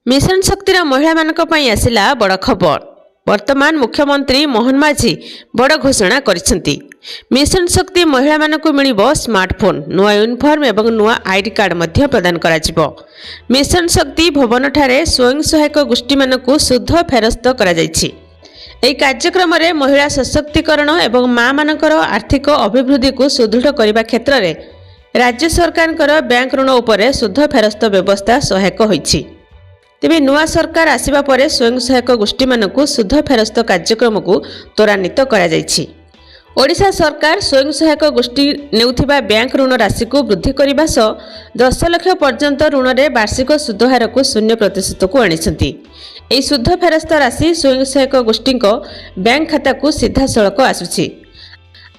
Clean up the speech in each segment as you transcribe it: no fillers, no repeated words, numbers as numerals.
Mission शक्तिर महिला मानक पई आसिला बड़ खबर। वर्तमान मुख्यमंत्री मोहन माझी बड़ घोषणा करिसेंती। मिशन शक्ति महिला मानक मिलिबो स्मार्टफोन, नुआ यूनिफॉर्म एवं नुआ आईडी कार्ड मध्य प्रदान कराजिबो। मिशन शक्ति भवन ठारे स्वयं सहायक गोष्ठी मानकु शुद्ध फेरस्त करा जायछि। एही कार्यक्रम रे महिला सशक्तिकरण एवं मां मानकर आर्थिक अभिवृद्धि को सुदृढ़ करने क्षेत्र में राज्य सरकार बैंक ऋण उपरे शुद्ध फेरस्त व्यवस्था सहायक होइछि। तेबे नुआ सरकार आसिबा परे स्वयं सहायक गोष्ठी मानकु शुद्ध फेरस्त कार्यक्रम को त्वरान्वित करा जायछि। ओडिशा सरकार स्वयं सहायक गोष्ठी नेउथिबा बैंक ऋण राशि को वृद्धि करने सह 10 लाख पर्यंत ऋण रे वार्षिक सुध हार को 0% को आनिछंती। एही शुद्ध फेरस्त राशि स्वयं सहायक गोष्ठी बैंक खाता को सीधा सड़क आसुछि।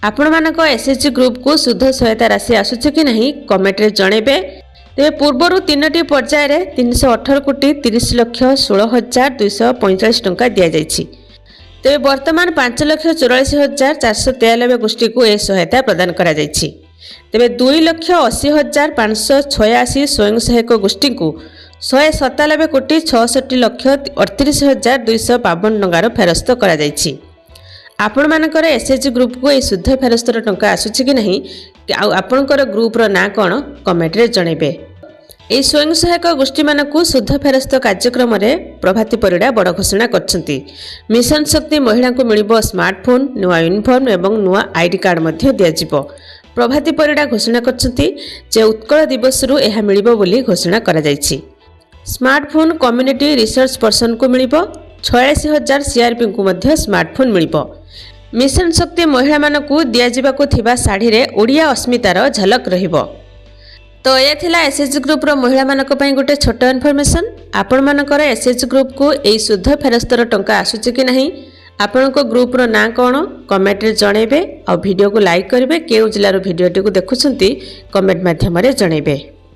आपण मानक एसएचजी ग्रुप को शुद्ध सहायता राशि आसुछि कि नहीं कमेंट रे जणेबे। तेबे पूर्वरु 3टी पर्याय रे 318 कोटी 30 लाख 16,245 टंका दिया जायछि। तेबे वर्तमान 5,44,493 गोष्ठी को यह सहायता प्रदान करा जायछि। तेबे 2,80,586 स्वयं सहायक गोष्ठी को 197 कोटी 66 लाख 38,252 टंकार फेरस्त करा जायछि। आपण मानकर एसएचजी ग्रुप को यह शुद्ध फेरस्तर टंका आसुछि कि नहीं आपणकर ग्रुप रो ना कोन कमेंट रे जणेबे। ए स्वयं सहायक गोष्ठी मानकु शुद्ध फेरस्त कार्यक्रम रे प्रभाती परिडा बड़ घोषणा करछंती। मिशन शक्ति महिला को मिलिबो स्मार्टफोन, नुआ यूनिफॉर्म एवं नुआ आईडी कार्ड मध्य दियाजिबो। प्रभाती परिडा घोषणा करछंती जे उत्कल दिवस रु एहा मिलिबो बोली घोषणा करा जायछि। स्मार्टफोन कम्युनिटी रिसर्च पर्सन को मिलिबो। 86,000 सीआरपी को मध्य स्मार्टफोन मिलिबो। मिशन शक्ति महिला मानकु दियाजिबाकु थिबा साड़ी रे ओडिया अस्मितार झलक रहिबो। तो ये थिला एसएचजी ग्रुप रो महिला मानक पई गोटे छोट इनफॉरमेशन। आपण मानकर एसएचजी ग्रुप को एई शुद्ध फेरस्तर टंका आसुछि कि नहीं आपणको ग्रुप रो ना कोन कमेंट रे जणेबे। आ वीडियो को लाइक करिवे। केउ जिल्ला रो वीडियो टी को देखुछंती कमेंट माध्यम रे जणेबे।